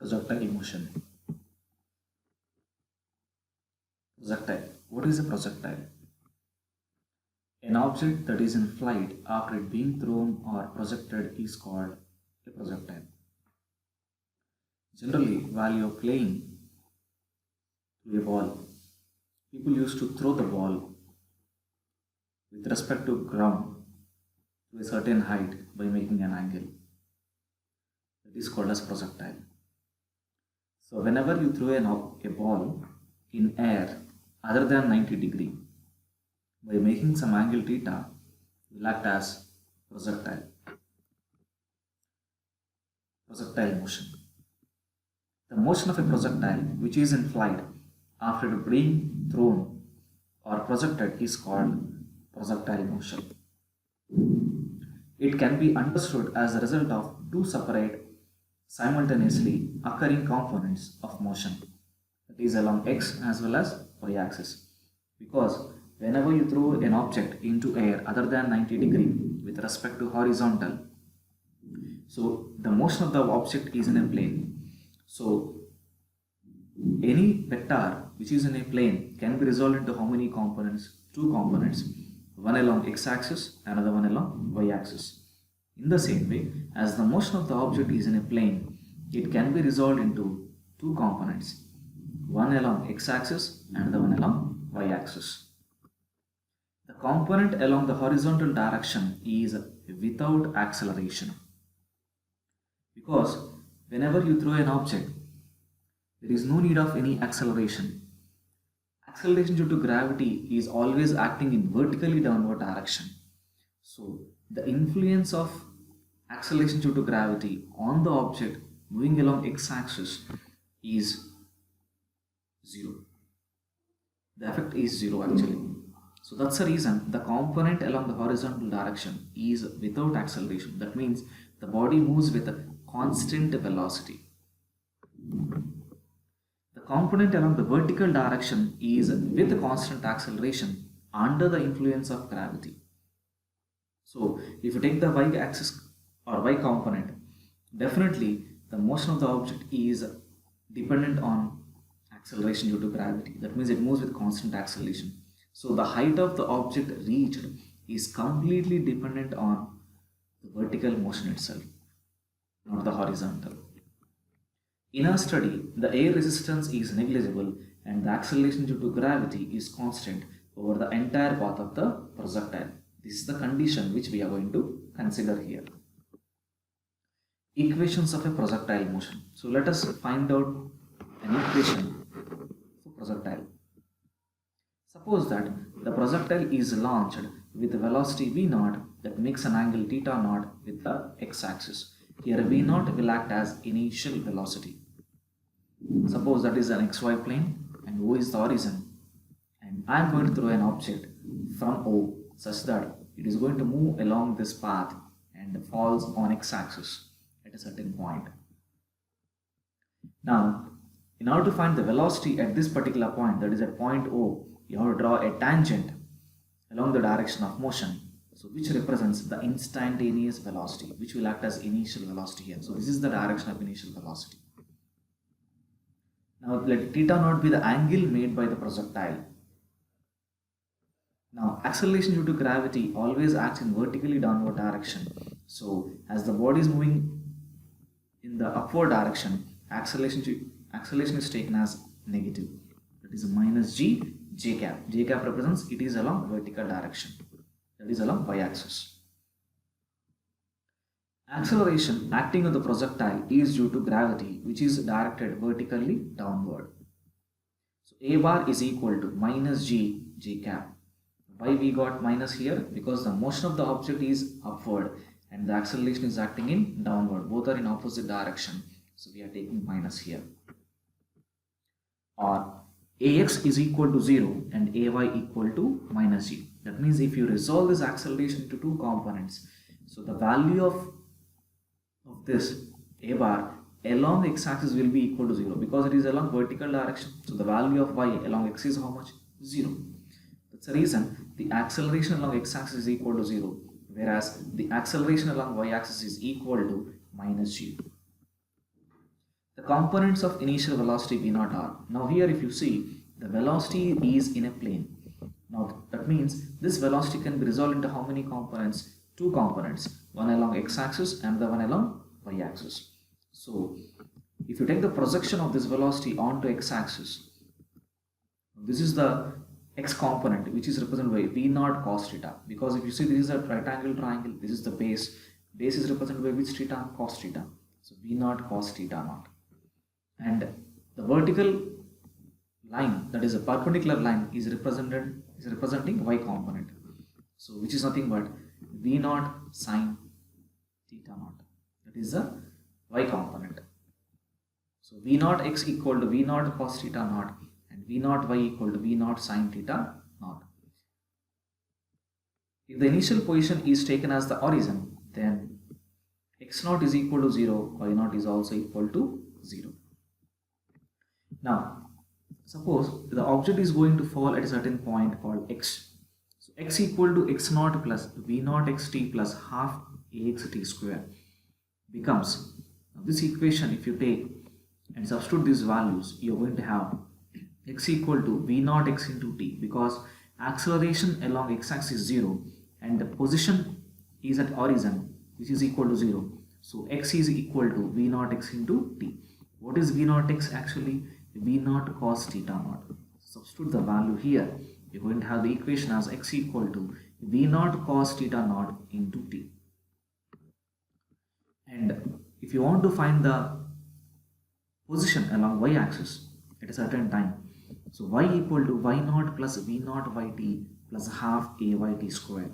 Projectile motion. Projectile. What is a projectile? An object that is in flight after it being thrown or projected is called a projectile. Generally, while you're playing to a ball, people used to throw the ball with respect to ground to a certain height by making an angle. That is called as projectile. So whenever you throw a ball in air other than 90 degree, by making some angle theta, will act as projectile. Projectile motion. The motion of a projectile which is in flight after being thrown or projected is called projectile motion. It can be understood as a result of two separate simultaneously occurring components of motion, that is along x as well as y axis, because whenever you throw an object into air other than 90 degree with respect to horizontal, so the motion of the object is in a plane. So any vector which is in a plane can be resolved into how many components? Two components, one along x-axis, another one along y-axis. In the same way, as the motion of the object is in a plane, it can be resolved into two components, one along x-axis, another one along y-axis. The component along the horizontal direction is without acceleration, because whenever you throw an object, there is no need of any acceleration. Acceleration due to gravity is always acting in vertically downward direction. So the influence of acceleration due to gravity on the object moving along x-axis is zero. The effect is zero actually. So that's the reason the component along the horizontal direction is without acceleration. That means the body moves with a constant velocity. The component along the vertical direction is with constant acceleration under the influence of gravity. So if you take the y-axis or y component, definitely the motion of the object is dependent on acceleration due to gravity. That means it moves with constant acceleration. So the height of the object reached is completely dependent on the vertical motion itself, not the horizontal. In our study, the air resistance is negligible and the acceleration due to gravity is constant over the entire path of the projectile. This is the condition which we are going to consider here. Equations of a projectile motion. So let us find out an equation for projectile. Suppose that the projectile is launched with a velocity v0 that makes an angle theta naught with the x-axis. Here v0 will act as initial velocity. Suppose that is an xy plane and O is the horizon, and I am going to throw an object from O such that it is going to move along this path and falls on x-axis at a certain point. Now, in order to find the velocity at this particular point, that is at point O, you have to draw a tangent along the direction of motion, so which represents the instantaneous velocity, which will act as initial velocity here. So this is the direction of initial velocity. Now let theta naught be the angle made by the projectile. Now acceleration due to gravity always acts in vertically downward direction. So as the body is moving in the upward direction, acceleration is taken as negative. That is a minus g j cap. J cap represents it is along vertical direction. That is along y-axis. Acceleration acting on the projectile is due to gravity, which is directed vertically downward. So a bar is equal to minus g j cap. Why we got minus here? Because the motion of the object is upward and the acceleration is acting in downward. Both are in opposite direction. So we are taking minus here. Or ax is equal to 0 and ay equal to minus g. That means if you resolve this acceleration into two components, so the value of this a bar along x-axis will be equal to 0 because it is along vertical direction. So the value of y along x is how much? 0. That's the reason the acceleration along x-axis is equal to 0, whereas the acceleration along y-axis is equal to minus g. The components of initial velocity v naught are. Now here if you see, the velocity is in a plane. Now that means this velocity can be resolved into how many components? Two components, one along x-axis and the one along y-axis. So if you take the projection of this velocity onto x-axis, this is the x component which is represented by v naught cos theta, because if you see this is a right angle triangle, this is the base is represented by which theta? Cos theta. So v naught cos theta naught, and the vertical line, that is a perpendicular line, is representing y component, so which is nothing but v naught sin theta naught, that is the y component. So v naught x equal to v naught cos theta naught and v naught y equal to v naught sin theta naught. If the initial position is taken as the origin, then x naught is equal to 0, y naught is also equal to 0. Now suppose the object is going to fall at a certain point called x. So x equal to x naught plus v naught xt plus half axt square becomes, now this equation if you take and substitute these values, you are going to have x equal to v naught x into t, because acceleration along x-axis is 0 and the position is at origin which is equal to 0. So x is equal to v naught x into t. What is v naught x actually? V naught cos theta naught. Substitute the value here. You're going to have the equation as x equal to v naught cos theta naught into t. And if you want to find the position along y-axis at a certain time, so y equal to y naught plus v naught yt plus half ayt square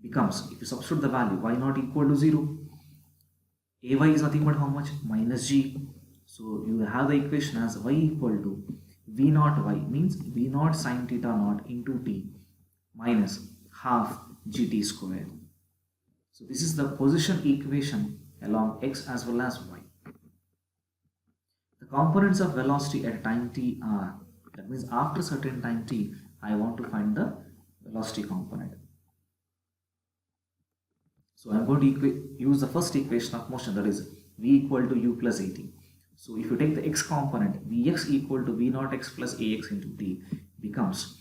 becomes, if you substitute the value, y naught equal to 0, ay is nothing but how much? Minus g. So you have the equation as y equal to v naught y, means v naught sin theta naught into t minus half gt square. So this is the position equation along x as well as y. The components of velocity at time t are, that means after certain time t, I want to find the velocity component. So I am going to use the first equation of motion, that is v equal to u plus at. So if you take the x component, vx equal to v naught x plus ax into t becomes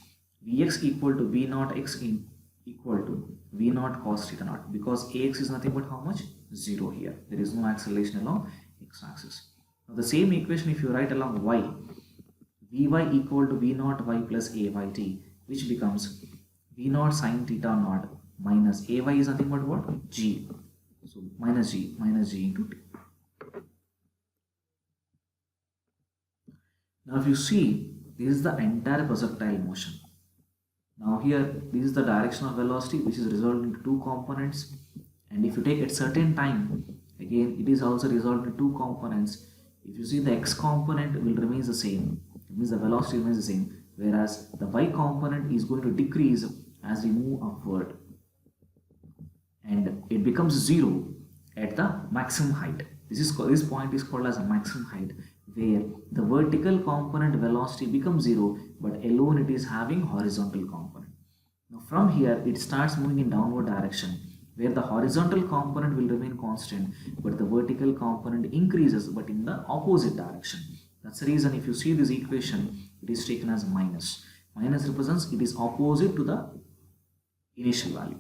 vx equal to v naught x in equal to v naught cos theta naught, because ax is nothing but how much? 0 here. There is no acceleration along x-axis. Now the same equation if you write along y, vy equal to v naught y plus ayt, which becomes v naught sin theta naught minus ay is nothing but what? G. So minus g into t. Now if you see, this is the entire projectile motion. Now here, this is the direction of velocity which is resolved into two components, and if you take at certain time, again it is also resolved into two components. If you see, the x component will remain the same, it means the velocity remains the same, whereas the y component is going to decrease as we move upward, and it becomes 0 at the maximum height. This point is called as a maximum height, where the vertical component velocity becomes 0, but alone it is having horizontal component. Now from here it starts moving in downward direction, where the horizontal component will remain constant, but the vertical component increases, but in the opposite direction. That's the reason if you see this equation, it is taken as minus. Minus represents it is opposite to the initial value.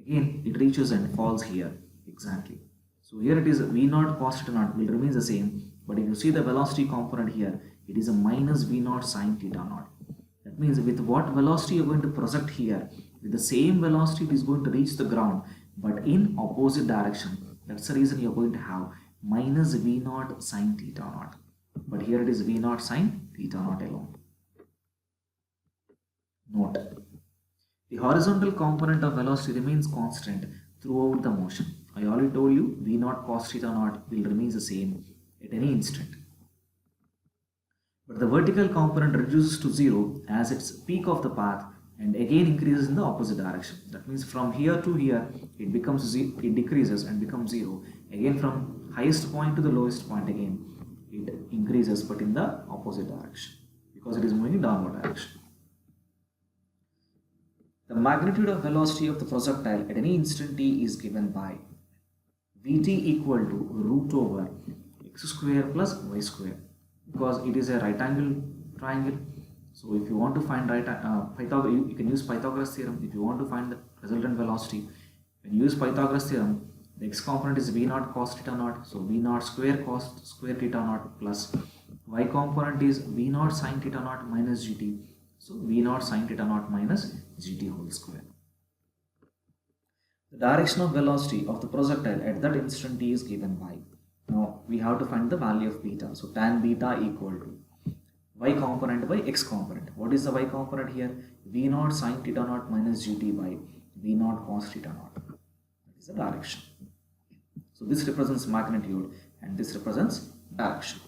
Again it reaches and falls here exactly. So here it is v naught cos theta naught will remain the same, but if you see the velocity component here, it is a minus v naught sin theta naught. That means with what velocity you are going to project here, with the same velocity it is going to reach the ground, but in opposite direction. That's the reason you are going to have minus v naught sin theta naught. But here it is v naught sin theta naught alone. Note: the horizontal component of velocity remains constant throughout the motion. I already told you v naught cos theta naught will remain the same at any instant. But the vertical component reduces to 0 as its peak of the path and again increases in the opposite direction. That means from here to here it decreases and becomes 0. Again from highest point to the lowest point again it increases, but in the opposite direction because it is moving in downward direction. The magnitude of velocity of the projectile at any instant t is given by Vt equal to root over x square plus y square, because it is a right angle triangle. So if you want to find you can use Pythagoras theorem. If you want to find the resultant velocity, when you use Pythagoras theorem, the x component is v naught cos theta naught, so v naught square cos square theta naught, plus y component is v naught sin theta naught minus gt, so v naught sin theta naught minus gt whole square. The direction of velocity of the projectile at that instant t is given by. Now we have to find the value of beta. So tan beta equal to y component by x component. What is the y component here? V naught sin theta naught minus gt by v naught cos theta naught. That is the direction. So this represents magnitude and this represents direction.